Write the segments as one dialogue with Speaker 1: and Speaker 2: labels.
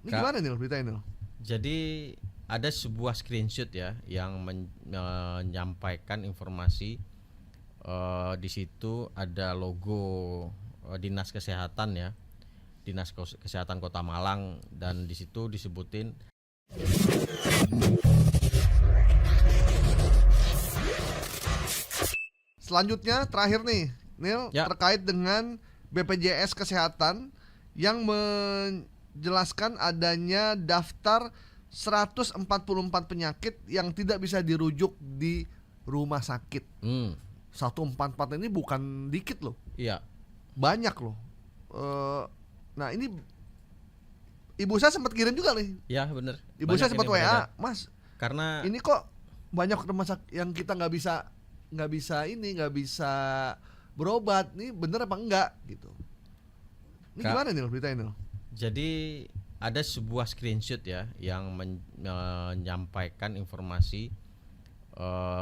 Speaker 1: Ini gimana nih berita ini?
Speaker 2: Jadi ada sebuah screenshot ya yang menyampaikan informasi di situ ada logo Dinas Kesehatan ya, Dinas Kesehatan Kota Malang, dan di situ disebutin
Speaker 1: Selanjutnya terakhir nih, Nil,
Speaker 2: Ya.
Speaker 1: terkait dengan BPJS Kesehatan yang menjelaskan adanya daftar 144 penyakit yang tidak bisa dirujuk di rumah sakit. 144 ini bukan dikit loh,
Speaker 2: iya.
Speaker 1: banyak loh. Nah ini ibu saya sempat kirim juga nih.
Speaker 2: Ya benar.
Speaker 1: Ibu saya sempat WA, Mas.
Speaker 2: Karena
Speaker 1: Ini kok banyak rumah sakit yang kita nggak bisa berobat. Nih bener apa enggak gitu? Ini gimana nih berita ini?
Speaker 2: Jadi ada sebuah screenshot ya yang menyampaikan informasi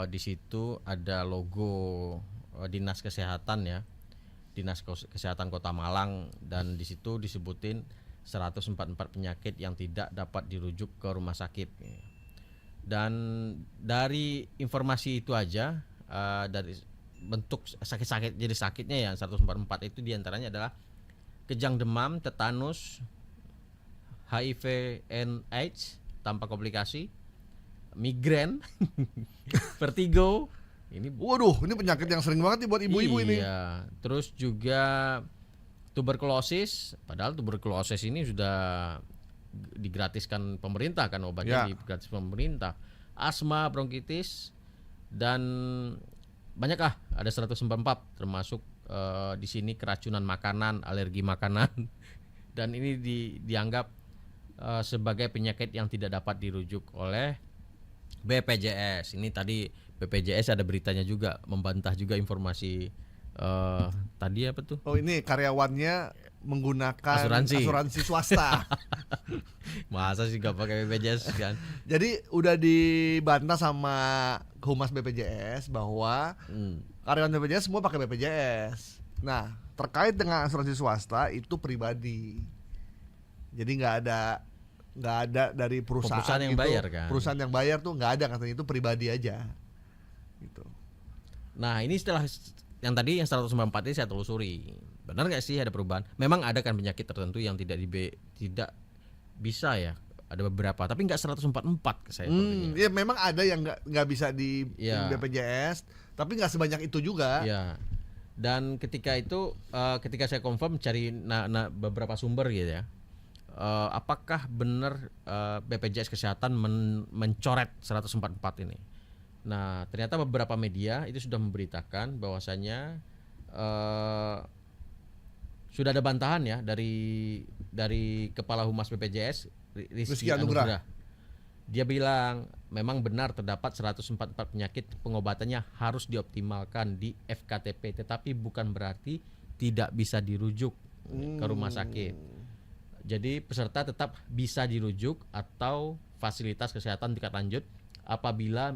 Speaker 2: di situ ada logo Dinas Kesehatan ya, Dinas Kesehatan Kota Malang, dan di situ disebutin 144 penyakit yang tidak dapat dirujuk ke rumah sakit. Dan dari informasi itu aja, dari bentuk sakit-sakit jadi sakitnya ya 144 itu diantaranya adalah kejang demam, tetanus, HIV and AIDS tanpa komplikasi, migrain, vertigo.
Speaker 1: Waduh, ini penyakit yang sering banget nih buat ibu-ibu ini.
Speaker 2: Iya, terus juga tuberkulosis, padahal tuberkulosis ini sudah digratiskan pemerintah kan, obatnya digratis pemerintah. Asma, bronkitis, dan banyak ada 144 termasuk di sini keracunan makanan, alergi makanan dan ini dianggap sebagai penyakit yang tidak dapat dirujuk oleh BPJS. Ini tadi BPJS ada beritanya juga membantah juga informasi tadi apa tuh?
Speaker 1: Oh ini karyawannya menggunakan asuransi swasta.
Speaker 2: Masa sih gak pakai BPJS kan?
Speaker 1: Jadi udah dibantah sama Humas BPJS bahwa karyawan BPJS semua pakai BPJS. Nah terkait dengan asuransi swasta itu pribadi. Jadi nggak ada dari perusahaan
Speaker 2: yang
Speaker 1: gitu,
Speaker 2: bayar kan?
Speaker 1: Perusahaan yang bayar tuh nggak ada, katanya itu pribadi aja. Gitu.
Speaker 2: Nah ini setelah yang tadi yang 194 ini saya telusuri, benar nggak sih ada perubahan? Memang ada kan penyakit tertentu yang tidak bisa ya, ada beberapa, tapi nggak 144 saya.
Speaker 1: Ya memang ada yang nggak bisa di BPJS, tapi nggak sebanyak itu juga.
Speaker 2: Ya. Dan ketika itu, ketika saya confirm cari beberapa sumber gitu ya, apakah benar BPJS Kesehatan mencoret 144 ini? Nah, ternyata beberapa media itu sudah memberitakan bahwasanya sudah ada bantahan ya dari Kepala Humas BPJS Rizky Anugrah. Dia bilang memang benar terdapat 144 penyakit pengobatannya harus dioptimalkan di FKTP, tetapi bukan berarti tidak bisa dirujuk ke rumah sakit. Jadi peserta tetap bisa dirujuk atau fasilitas kesehatan tingkat lanjut apabila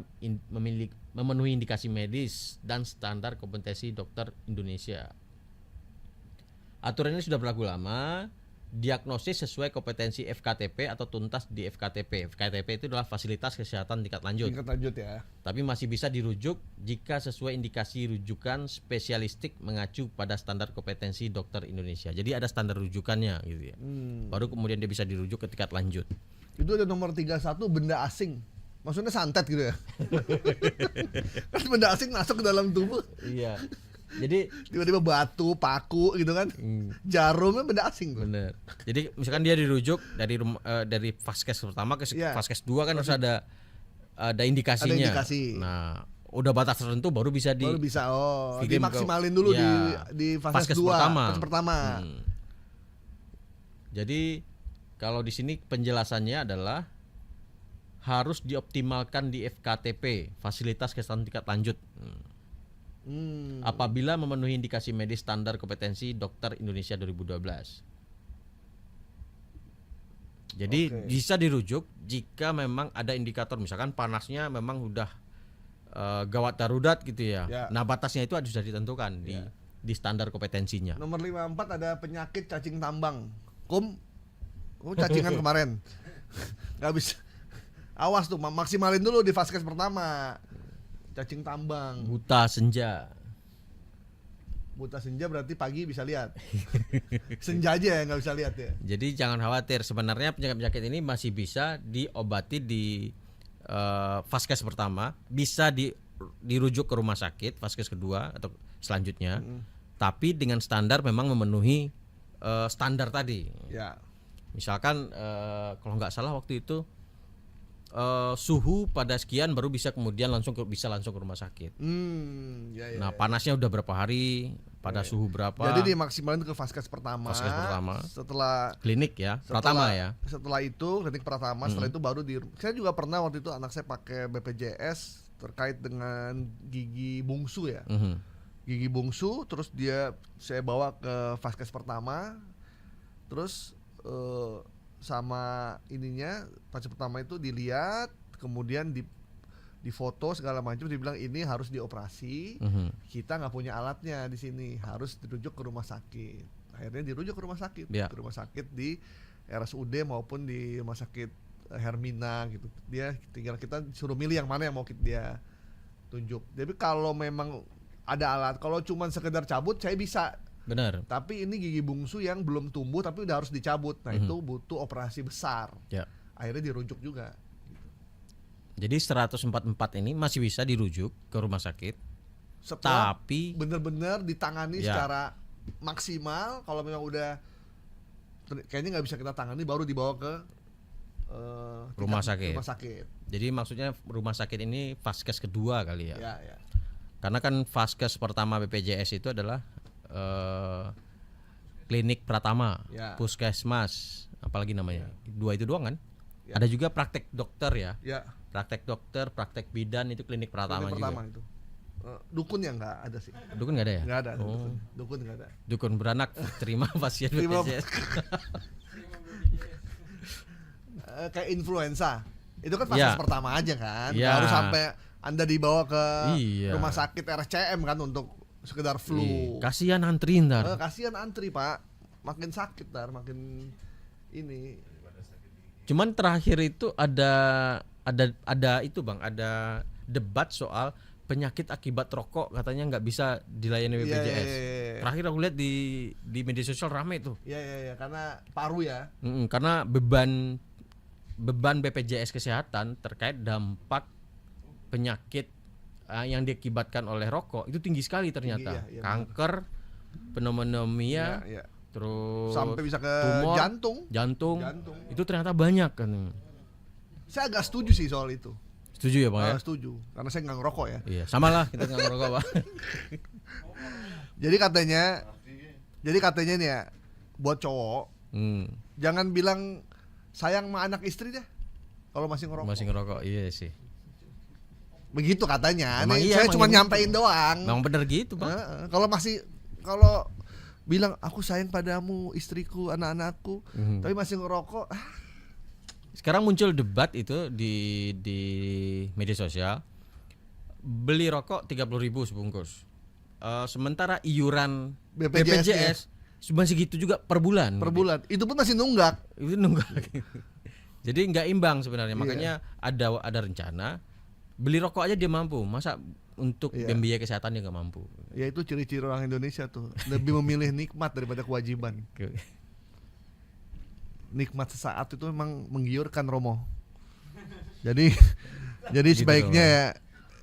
Speaker 2: memenuhi indikasi medis dan standar kompetensi dokter Indonesia. Aturan ini sudah berlaku lama. Diagnosis sesuai kompetensi FKTP atau tuntas di FKTP. FKTP itu adalah fasilitas kesehatan tingkat lanjut.
Speaker 1: Tingkat lanjut ya.
Speaker 2: Tapi masih bisa dirujuk jika sesuai indikasi rujukan spesialistik mengacu pada standar kompetensi dokter Indonesia. Jadi ada standar rujukannya gitu ya. Baru kemudian dia bisa dirujuk ke tingkat lanjut.
Speaker 1: Itu ada nomor 31 benda asing. Maksudnya santet gitu ya. Kan benda asing masuk ke dalam tubuh.
Speaker 2: Iya. Jadi
Speaker 1: tiba-tiba batu, paku gitu kan. Jarumnya benda asing tuh.
Speaker 2: Bener. Jadi misalkan dia dirujuk dari Vaskes pertama ke Vaskes 2 kan harus ada indikasinya.
Speaker 1: Ada indikasi.
Speaker 2: Nah, udah batas tertentu baru bisa
Speaker 1: dimaksimalin dulu di Vaskes 2 pertama.
Speaker 2: Jadi kalau di sini penjelasannya adalah harus dioptimalkan di FKTP, fasilitas kesehatan tingkat lanjut. Apabila memenuhi indikasi medis standar kompetensi dokter Indonesia 2012. Jadi bisa dirujuk jika memang ada indikator, misalkan panasnya memang udah gawat darurat gitu ya. Nah batasnya itu sudah ditentukan di standar kompetensinya.
Speaker 1: Nomor 54 ada penyakit cacing tambang. cacingan kemarin. Nggak bisa. Awas tuh, maksimalin dulu di vaskes pertama. Cacing tambang.
Speaker 2: Buta senja.
Speaker 1: Buta senja berarti pagi bisa lihat. Senja aja ya nggak bisa lihat ya.
Speaker 2: Jadi jangan khawatir, sebenarnya penyakit-penyakit ini masih bisa diobati di vaskes pertama, bisa dirujuk ke rumah sakit vaskes kedua atau selanjutnya. Tapi dengan standar memang memenuhi standar tadi.
Speaker 1: Ya.
Speaker 2: Misalkan kalau nggak salah waktu itu suhu pada sekian baru bisa kemudian langsung ke rumah sakit.
Speaker 1: Ya,
Speaker 2: Nah, panasnya udah berapa hari, pada suhu berapa.
Speaker 1: Jadi dimaksimalin ke vaskes pertama.
Speaker 2: Vaskes pertama.
Speaker 1: Setelah
Speaker 2: klinik ya, Pratama ya.
Speaker 1: Setelah itu klinik Pratama, setelah itu baru saya juga pernah waktu itu anak saya pakai BPJS terkait dengan gigi bungsu ya. Gigi bungsu, terus saya bawa ke vaskes pertama. Terus sama ininya fase pertama itu dilihat, kemudian di foto segala macam, dibilang ini harus dioperasi. Kita nggak punya alatnya di sini, harus dirujuk ke rumah sakit. Akhirnya dirujuk ke rumah sakit, ke rumah sakit di RSUD maupun di rumah sakit Hermina gitu. Dia tinggal kita suruh milih yang mana yang mau dia tunjuk. Jadi kalau memang ada alat, kalau cuma sekedar cabut saya bisa.
Speaker 2: Benar.
Speaker 1: Tapi ini gigi bungsu yang belum tumbuh tapi udah harus dicabut. Nah, itu butuh operasi besar.
Speaker 2: Ya.
Speaker 1: Akhirnya dirujuk juga.
Speaker 2: Jadi 144 ini masih bisa dirujuk ke rumah sakit.
Speaker 1: Setelah
Speaker 2: tapi
Speaker 1: benar-benar ditangani secara maksimal. Kalau memang udah kayaknya nggak bisa kita tangani, baru dibawa ke
Speaker 2: rumah sakit. Jadi maksudnya rumah sakit ini vaskes kedua kali ya.
Speaker 1: Ya.
Speaker 2: Karena kan vaskes pertama BPJS itu adalah klinik Pratama, puskesmas, apalagi namanya, dua itu doang kan? Ada juga praktek dokter ya. Praktek dokter, praktek bidan itu klinik Pratama juga.
Speaker 1: Itu. Dukun yang nggak ada sih.
Speaker 2: Dukun nggak ada ya?
Speaker 1: Nggak ada. Dukun nggak ada.
Speaker 2: Dukun beranak terima pasien BPJS.
Speaker 1: Kayak influenza, itu kan vaskes pertama aja kan. Nggak harus sampai Anda dibawa ke rumah sakit RSCM kan untuk sekedar flu.
Speaker 2: Kasihan antri ntar.
Speaker 1: Kasihan antri Pak, makin sakit ntar, makin ini.
Speaker 2: Cuman terakhir itu ada itu Bang, ada debat soal penyakit akibat rokok katanya nggak bisa dilayani BPJS. Terakhir aku lihat di media sosial rame tuh.
Speaker 1: Iya, karena paru ya.
Speaker 2: Karena beban BPJS kesehatan terkait dampak penyakit yang diakibatkan oleh rokok itu tinggi sekali ternyata. Kanker, pneumonia, terus
Speaker 1: sampai bisa ke
Speaker 2: tumor, jantung. Itu ternyata banyak kan.
Speaker 1: Saya agak setuju sih soal itu.
Speaker 2: Setuju ya Bang ya?
Speaker 1: Setuju, karena saya nggak ngerokok ya.
Speaker 2: Iya, sama lah kita nggak ngerokok Pak.
Speaker 1: Jadi katanya nih ya, buat cowok, jangan bilang sayang sama anak istri deh kalau masih ngerokok.
Speaker 2: Masih ngerokok, iya sih.
Speaker 1: Begitu katanya. Saya cuma nyampein doang.
Speaker 2: Memang benar gitu Bang.
Speaker 1: Kalau bilang aku sayang padamu, istriku, anak-anakku, tapi masih ngerokok.
Speaker 2: Sekarang muncul debat itu di media sosial. Beli rokok 30.000 sebungkus. Sementara iuran BPJS cuma segitu juga per bulan.
Speaker 1: Per bulan. Itu pun masih nunggak.
Speaker 2: Itu nunggak. Jadi nggak imbang sebenarnya. Makanya ada rencana beli rokok aja dia mampu. Masa untuk biaya kesehatan dia nggak mampu.
Speaker 1: Ya itu ciri-ciri orang Indonesia tuh. Lebih memilih nikmat daripada kewajiban. Nikmat sesaat itu memang menggiurkan Romo. Jadi gitu sebaiknya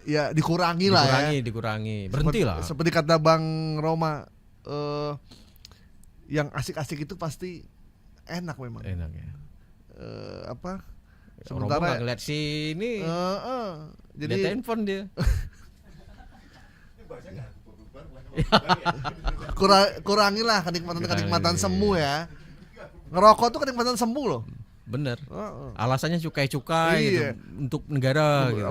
Speaker 1: ya dikurangi lah ya.
Speaker 2: Dikurangi. Berhentilah.
Speaker 1: Seperti kata Bang Roma, yang asik-asik itu pasti enak memang.
Speaker 2: Enak ya.
Speaker 1: Sementara
Speaker 2: nggak ngeliat sini. Jadi lihat handphone dia.
Speaker 1: Kurangilah kenikmatan semu ya. Ngerokok tuh kenikmatan semu loh.
Speaker 2: Bener. Alasannya cukai-cukai gitu, untuk negara gitu.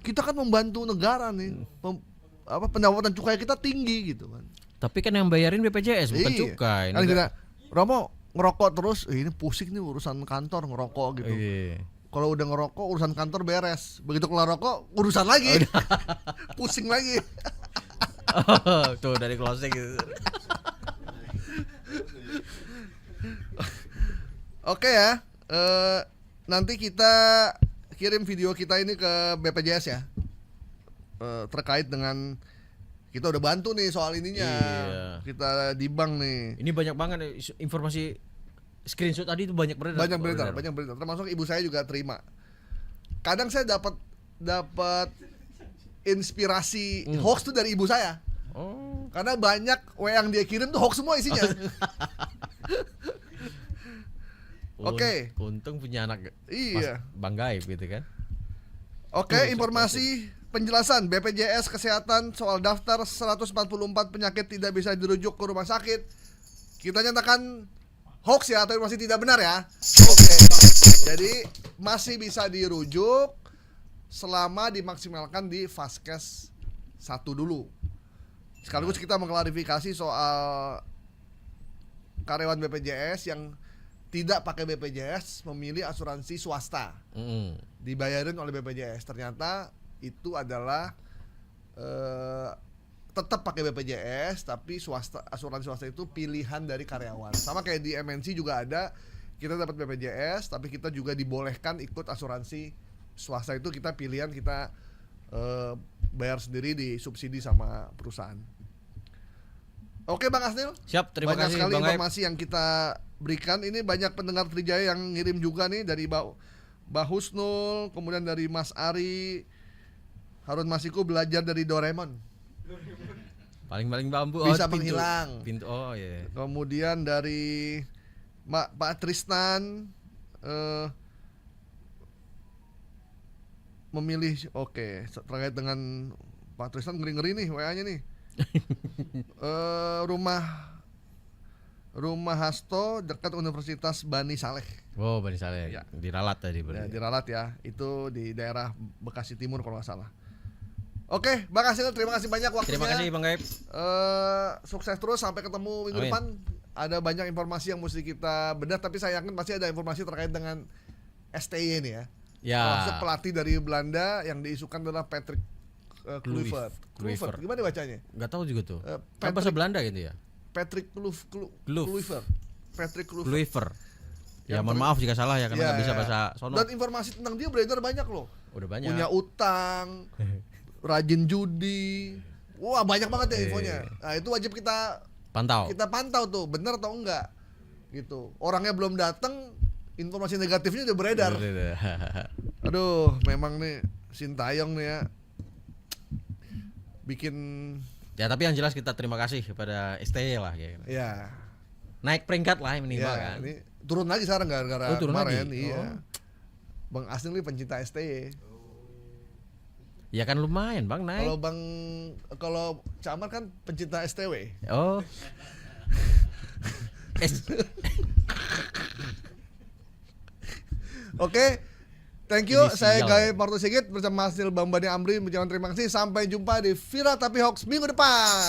Speaker 1: Kita kan membantu negara nih. Pendapatan cukai kita tinggi gitu kan.
Speaker 2: Tapi kan yang bayarin BPJS bukan cukai.
Speaker 1: Kan kita, Romo ngerokok terus, ini pusing nih urusan kantor ngerokok gitu. Kalau udah ngerokok urusan kantor beres. Begitu keluar rokok urusan lagi. Pusing lagi.
Speaker 2: Tuh dari closing gitu.
Speaker 1: Oke ya. Nanti kita kirim video kita ini ke BPJS ya. Terkait dengan kita udah bantu nih soal ininya.
Speaker 2: Iya.
Speaker 1: Kita di bank nih.
Speaker 2: Ini banyak banget informasi screenshot tadi itu banyak beredar.
Speaker 1: Banyak berita. Termasuk ibu saya juga terima. Kadang saya dapat inspirasi hoax tuh dari ibu saya.
Speaker 2: Oh.
Speaker 1: Karena banyak WA yang dia kirim tuh hoax semua isinya. Oke.
Speaker 2: Untung punya anak.
Speaker 1: Iya.
Speaker 2: Bang Gaib gitu kan.
Speaker 1: Oke, informasi penjelasan BPJS Kesehatan soal daftar 144 penyakit tidak bisa dirujuk ke rumah sakit. Kita nyatakan hoax ya, atau masih tidak benar ya. Oke. Jadi masih bisa dirujuk selama dimaksimalkan di Vaskes 1 dulu. Sekaligus kita mengklarifikasi soal karyawan BPJS yang tidak pakai BPJS memilih asuransi swasta. Dibayarin oleh BPJS. Ternyata itu adalah tetap pakai BPJS, tapi asuransi swasta itu pilihan dari karyawan. Sama kayak di MNC juga ada, kita dapat BPJS tapi kita juga dibolehkan ikut asuransi swasta, itu kita pilihan, kita bayar sendiri, disubsidi sama perusahaan. Oke Bang Asnil,
Speaker 2: siap, terima
Speaker 1: banyak
Speaker 2: kasih
Speaker 1: sekali
Speaker 2: Bang
Speaker 1: informasi yang kita berikan. Ini banyak pendengar Trijaya yang ngirim juga nih, dari Mbak Husnul, kemudian dari Mas Ari, Harun Masiku belajar dari Doraemon.
Speaker 2: Paling bambu
Speaker 1: Bisa
Speaker 2: pintu,
Speaker 1: menghilang.
Speaker 2: Pintu, oh iya.
Speaker 1: Kemudian dari Pak Tristan memilih, oke, terkait dengan Pak Tristan ngeri-ngeri nih WA-nya nih. Rumah Hasto dekat Universitas Bani Saleh.
Speaker 2: Oh, Bani Saleh.
Speaker 1: Ya.
Speaker 2: Diralat tadi
Speaker 1: Ya,
Speaker 2: berarti.
Speaker 1: diralat ya. Itu di daerah Bekasi Timur kalau nggak salah. Oke, Bang Hasil, terima kasih banyak waktunya.
Speaker 2: Terima kasih Bang Gaib.
Speaker 1: Sukses terus, sampai ketemu minggu
Speaker 2: Amin.
Speaker 1: depan. Ada banyak informasi yang mesti kita bedah, tapi saya yakin pasti ada informasi terkait dengan STY ini ya.
Speaker 2: Ya.
Speaker 1: Termasuk pelatih dari Belanda yang diisukan adalah Patrick Kluivert.
Speaker 2: Kluivert.
Speaker 1: Gimana bacanya?
Speaker 2: Nggak tahu juga tuh. Kan
Speaker 1: Patrick-
Speaker 2: bahasa Belanda gitu ya.
Speaker 1: Patrick Kluivert. Patrick Kluivert.
Speaker 2: Kluivert. Ya,
Speaker 1: Yang
Speaker 2: mohon maaf jika salah ya, karena
Speaker 1: Ya,
Speaker 2: nggak bisa
Speaker 1: ya.
Speaker 2: bahasa sono.
Speaker 1: Dan informasi tentang dia beredar banyak loh.
Speaker 2: Udah banyak.
Speaker 1: Punya utang, rajin judi. Wah, banyak banget ya infonya. Nah, itu wajib kita
Speaker 2: Pantau.
Speaker 1: pantau tuh, benar atau enggak. Gitu. Orangnya belum datang, informasi negatifnya udah beredar. Aduh, memang nih Sintayong nih ya bikin,
Speaker 2: Ya, tapi yang jelas kita terima kasih kepada STY lah ya.
Speaker 1: ya.
Speaker 2: Naik peringkat lah minimal
Speaker 1: Ya,
Speaker 2: kan.
Speaker 1: ini turun lagi sekarang gara-gara
Speaker 2: Oh, turun
Speaker 1: kemarin,
Speaker 2: lagi?
Speaker 1: iya.
Speaker 2: Oh.
Speaker 1: Bang Asnil ini pencinta STY.
Speaker 2: Ya kan lumayan Bang naik.
Speaker 1: Kalau Camar kan pencinta STW.
Speaker 2: Oh.
Speaker 1: Oke. Thank you.
Speaker 2: Ini
Speaker 1: Saya
Speaker 2: sial.
Speaker 1: Gaib Marto Sigit bersama Hasil Bambani Amri mengucapkan terima kasih. Sampai jumpa di Viral Tapi Hoax minggu depan.